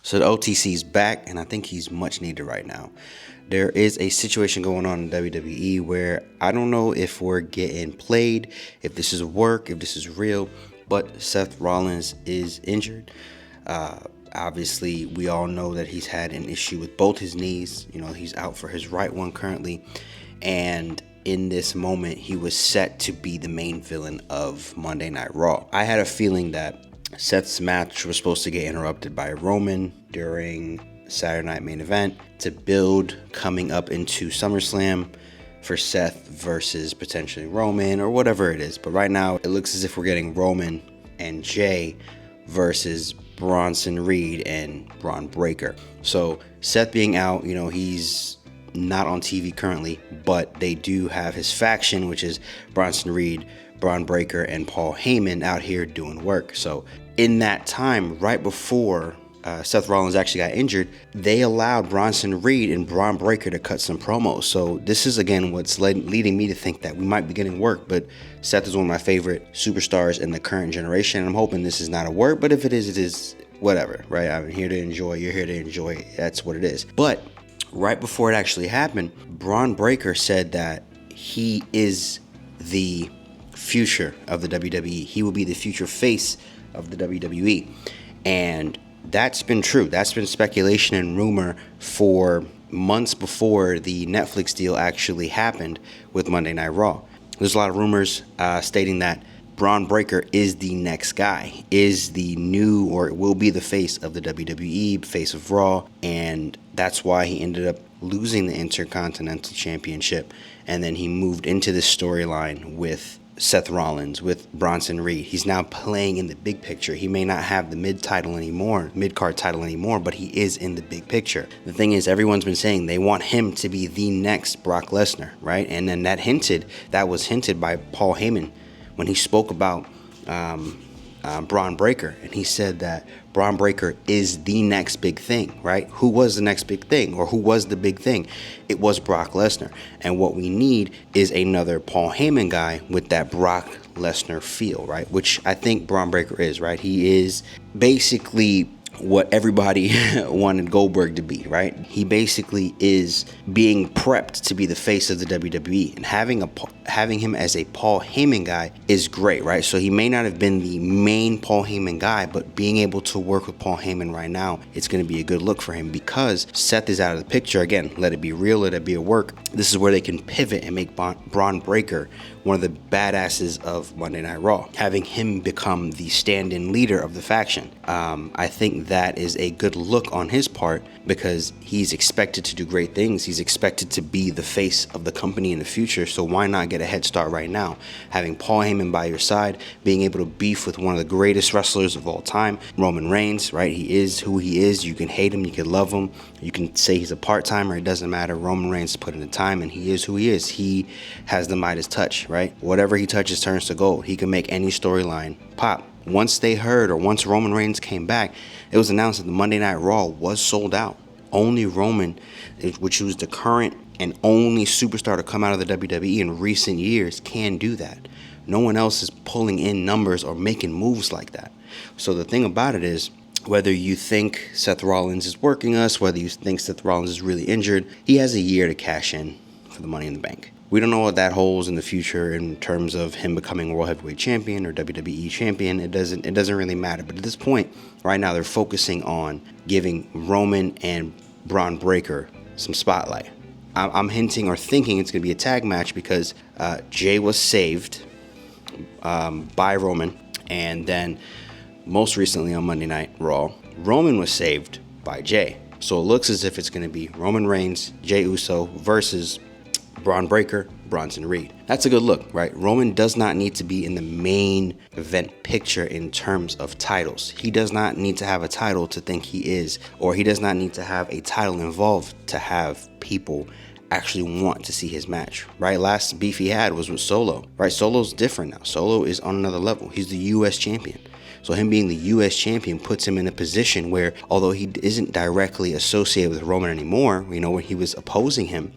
So the OTC's back, and I think he's much needed right now. There is a situation going on in WWE where I don't know if we're getting played, if this is work, if this is real, but Seth Rollins is injured. Obviously, we all know that he's had an issue with both his knees. You know, he's out for his right one currently. And in this moment, he was set to be the main villain of Monday Night Raw. I had a feeling that Seth's match was supposed to get interrupted by Roman during Saturday Night Main Event to build coming up into SummerSlam for Seth versus potentially Roman or whatever it is. But right now, it looks as if we're getting Roman and Jey versus Bronson Reed and Bron Breakker. So Seth being out, you know, he's not on TV currently, but they do have his faction, which is Bronson Reed, Bron Breakker, and Paul Heyman out here doing work. So in that time, right before Seth Rollins actually got injured, they allowed Bronson Reed and Bron Breakker to cut some promos. So this is, again, what's leading me to think that we might be getting work. But Seth is one of my favorite superstars in the current generation. I'm hoping this is not a work, but if it is whatever, right? I'm here to enjoy. You're here to enjoy. That's what it is. But right before it actually happened, Bron Breakker said that he is the future of the WWE. He will be the future face of the WWE. And that's been true. That's been speculation and rumor for months before the Netflix deal actually happened with Monday Night Raw. There's a lot of rumors stating that Bron Breakker is the next guy, is the new, or will be the face of the WWE, face of Raw, and that's why he ended up losing the Intercontinental Championship, and then he moved into this storyline with Seth Rollins, with Bronson Reed. He's now playing in the big picture. He may not have the mid-card title anymore, but he is in the big picture. The thing is, everyone's been saying they want him to be the next Brock Lesnar, right? And then that was hinted by Paul Heyman when he spoke about Bron Breakker, and he said that Bron Breakker is the next big thing, right? Who was the next big thing, or who was the big thing? It was Brock Lesnar. And what we need is another Paul Heyman guy with that Brock Lesnar feel, right? Which I think Bron Breakker is, right? He is basically what everybody wanted Goldberg to be, right? He basically is being prepped to be the face of the WWE, and having him as a Paul Heyman guy is great, right? So he may not have been the main Paul Heyman guy, but being able to work with Paul Heyman right now, it's going to be a good look for him because Seth is out of the picture. Again, let it be real, let it be a work. This is where they can pivot and make Bron Breakker one of the badasses of Monday Night Raw, having him become the stand-in leader of the faction. I think that is a good look on his part because he's expected to do great things. He's expected to be the face of the company in the future, so why not get a head start right now? Having Paul Heyman by your side, being able to beef with one of the greatest wrestlers of all time, Roman Reigns, right? He is who he is. You can hate him, you can love him, you can say he's a part-timer, it doesn't matter. Roman Reigns put in the time, and he is who he is. He has the Midas touch, right? Whatever he touches turns to gold. He can make any storyline pop. Once Roman Reigns came back, it was announced that the Monday Night Raw was sold out. Only Roman, which was the current and only superstar to come out of the WWE in recent years, can do that. No one else is pulling in numbers or making moves like that. So the thing about it is, whether you think Seth Rollins is working us, whether you think Seth Rollins is really injured, he has a year to cash in for the Money in the Bank. We don't know what that holds in the future in terms of him becoming World Heavyweight Champion or WWE Champion. It doesn't really matter. But at this point, right now, they're focusing on giving Roman and Bron Breakker some spotlight. I'm hinting or thinking it's going to be a tag match because Jey was saved by Roman, and then most recently on Monday Night Raw, Roman was saved by Jey. So it looks as if it's going to be Roman Reigns, Jey Uso versus Bron Breakker, Bronson Reed. That's a good look, right? Roman does not need to be in the main event picture in terms of titles. He does not need to have a title to think he is, or he does not need to have a title involved to have people actually want to see his match, right? Last beef he had was with Solo, right? Solo's different now. Solo is on another level. He's the U.S. champion. So him being the U.S. champion puts him in a position where, although he isn't directly associated with Roman anymore, you know, when he was opposing him,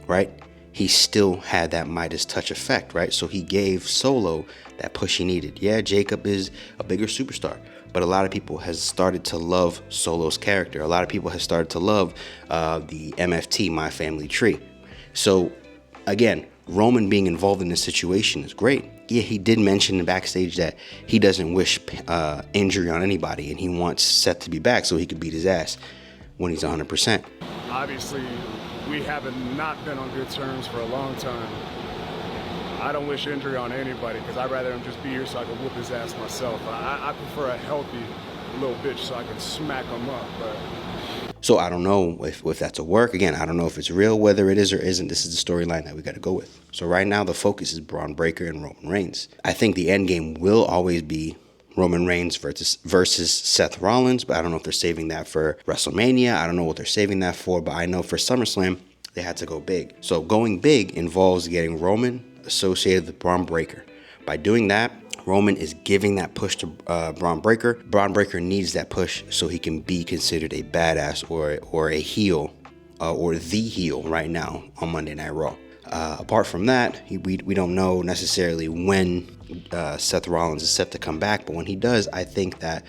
right? He still had that Midas touch effect, right? So he gave Solo that push he needed. Yeah, Jacob is a bigger superstar, but a lot of people has started to love Solo's character. A lot of people has started to love the MFT, My Family Tree. So again, Roman being involved in this situation is great. Yeah, he did mention in backstage that he doesn't wish injury on anybody, and he wants Seth to be back so he could beat his ass when he's 100%. Obviously, we haven't not been on good terms for a long time. I don't wish injury on anybody because I'd rather him just be here so I can whoop his ass myself. I prefer a healthy little bitch so I can smack him up. But so I don't know if that's a work. Again, I don't know if it's real, whether it is or isn't. This is the storyline that we got to go with. So right now the focus is Bron Breakker and Roman Reigns. I think the end game will always be Roman Reigns versus Seth Rollins, but I don't know if they're saving that for WrestleMania. I don't know what they're saving that for, but I know for SummerSlam they had to go big. So going big involves getting Roman associated with Bron Breakker. By doing that, Roman is giving that push to Bron Breakker. Bron Breakker needs that push so he can be considered a badass or a heel or the heel right now on Monday Night Raw. Apart from that, we don't know necessarily when Seth Rollins is set to come back, but when he does, I think that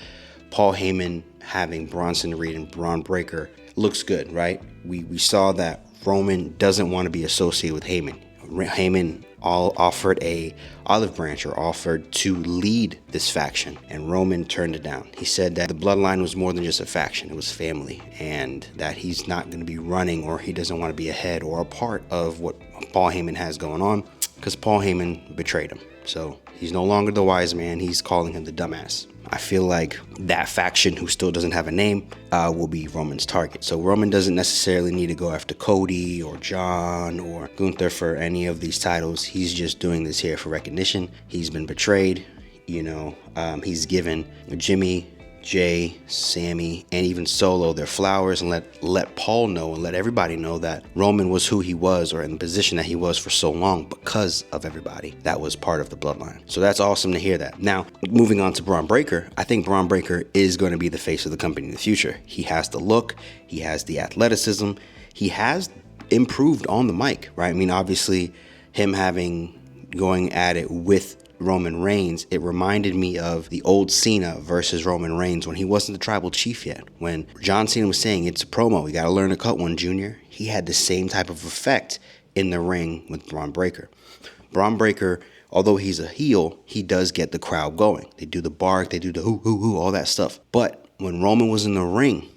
Paul Heyman having Bronson Reed and Bron Breakker looks good, right? We saw that Roman doesn't want to be associated with Heyman. Heyman offered a olive branch or offered to lead this faction, and Roman turned it down. He said that the bloodline was more than just a faction, it was family, and that he's not going to be running, or he doesn't want to be a head or a part of what Paul Heyman has going on, because Paul Heyman betrayed him. So he's no longer the wise man, he's calling him the dumbass. I feel like that faction, who still doesn't have a name, will be Roman's target. So Roman doesn't necessarily need to go after Cody or John or Gunther for any of these titles. He's just doing this here for recognition. He's been betrayed. He's given Jimmy, Jey, Sammy, and even Solo their flowers, and let Paul know and let everybody know that Roman was who he was, or in the position that he was for so long, because of everybody that was part of the bloodline. So that's awesome to hear that. Now, moving on to Bron Breakker, I think Bron Breakker is going to be the face of the company in the future. He has the look, he has the athleticism, he has improved on the mic, right? I mean, obviously, him going at it with Roman Reigns, it reminded me of the old Cena versus Roman Reigns when he wasn't the tribal chief yet. When John Cena was saying, it's a promo, you got to learn to cut one, Junior. He had the same type of effect in the ring with Bron Breakker. Bron Breakker, although he's a heel, he does get the crowd going. They do the bark, they do the hoo, hoo, hoo, all that stuff. But when Roman was in the ring,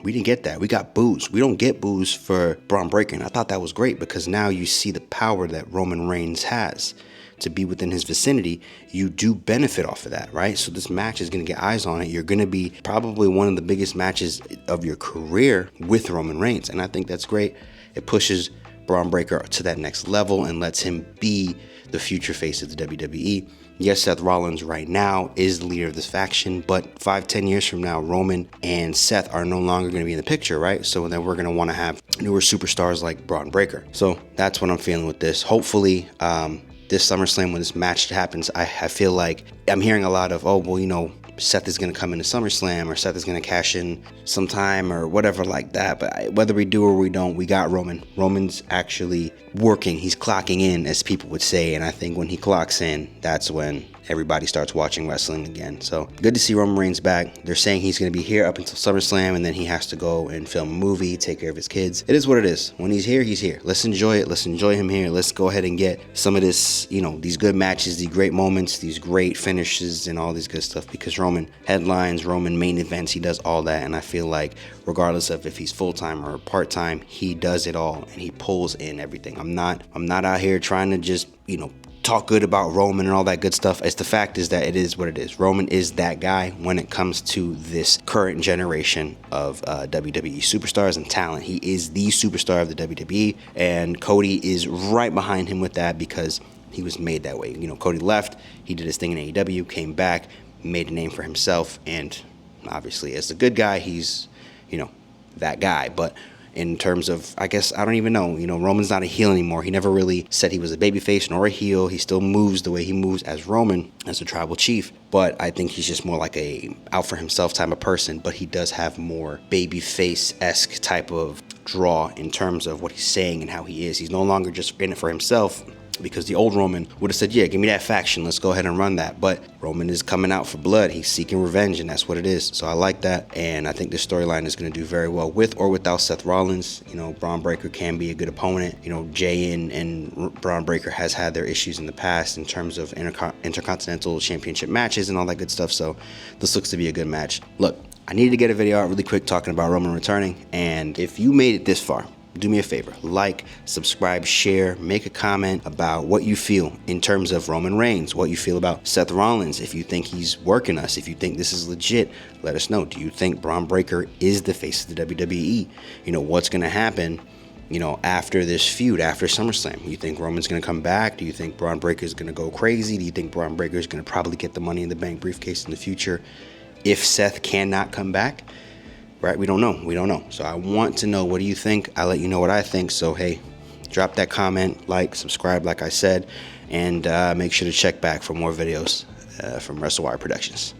we didn't get that. We got boos. We don't get boos for Bron Breakker. And I thought that was great, because now you see the power that Roman Reigns has. To be within his vicinity, you do benefit off of that, right? So this match is going to get eyes on it. You're going to be probably one of the biggest matches of your career with Roman Reigns, and I think that's great. It pushes Bron Breakker to that next level and lets him be the future face of the WWE. Yes, Seth Rollins right now is the leader of this faction, but 5-10 years from now, Roman and Seth are no longer going to be in the picture, right? So then we're going to want to have newer superstars like Bron Breakker. So that's what I'm feeling with this. Hopefully, this SummerSlam, when this match happens, I feel like I'm hearing a lot of, Seth is going to come into SummerSlam, or Seth is going to cash in sometime, or whatever like that. But whether we do or we don't, we got Roman. Roman's actually working. He's clocking in, as people would say. And I think when he clocks in, that's when everybody starts watching wrestling again. So good to see Roman Reigns back. They're saying he's going to be here up until SummerSlam, and then he has to go and film a movie, take care of his kids. It is what it is. When he's here, he's here. Let's enjoy it. Let's enjoy him here. Let's go ahead and get some of this, these good matches, these great moments, these great finishes, and all this good stuff, because Roman headlines, Roman main events, he does all that. And I feel like regardless of if he's full-time or part-time, he does it all, and he pulls in everything. I'm not out here trying to just, talk good about Roman and all that good stuff. It's the fact is that it is what it is. Roman is that guy when it comes to this current generation of WWE superstars and talent. He is the superstar of the WWE, and Cody is right behind him with that, because he was made that way. Cody left, he did his thing in AEW, came back, made a name for himself, and obviously as a good guy, he's, that guy. But in terms of, I guess, I don't even know, Roman's not a heel anymore. He never really said he was a babyface nor a heel. He still moves the way he moves as Roman, as a tribal chief. But I think he's just more like a out for himself type of person. But he does have more babyface-esque type of draw in terms of what he's saying and how he is. He's no longer just in it for himself. Because the old Roman would have said, yeah, give me that faction. Let's go ahead and run that. But Roman is coming out for blood. He's seeking revenge, and that's what it is. So I like that. And I think this storyline is going to do very well with or without Seth Rollins. You know, Bron Breakker can be a good opponent. You know, Jey and Bron Breakker has had their issues in the past in terms of intercontinental championship matches and all that good stuff. So this looks to be a good match. Look, I needed to get a video out really quick talking about Roman returning. And if you made it this far, do me a favor, like, subscribe, share, make a comment about what you feel in terms of Roman Reigns, what you feel about Seth Rollins. If you think he's working us, if you think this is legit, let us know. Do you think Bron Breakker is the face of the WWE? You know, what's going to happen, you know, after this feud, after SummerSlam? You think Roman's going to come back? Do you think Bron Breakker is going to go crazy? Do you think Bron Breakker is going to probably get the Money in the Bank briefcase in the future if Seth cannot come back? Right? We don't know. We don't know. So I want to know, what do you think? I'll let you know what I think. So, hey, drop that comment, like, subscribe, like I said, and make sure to check back for more videos from WrestleWire Productions.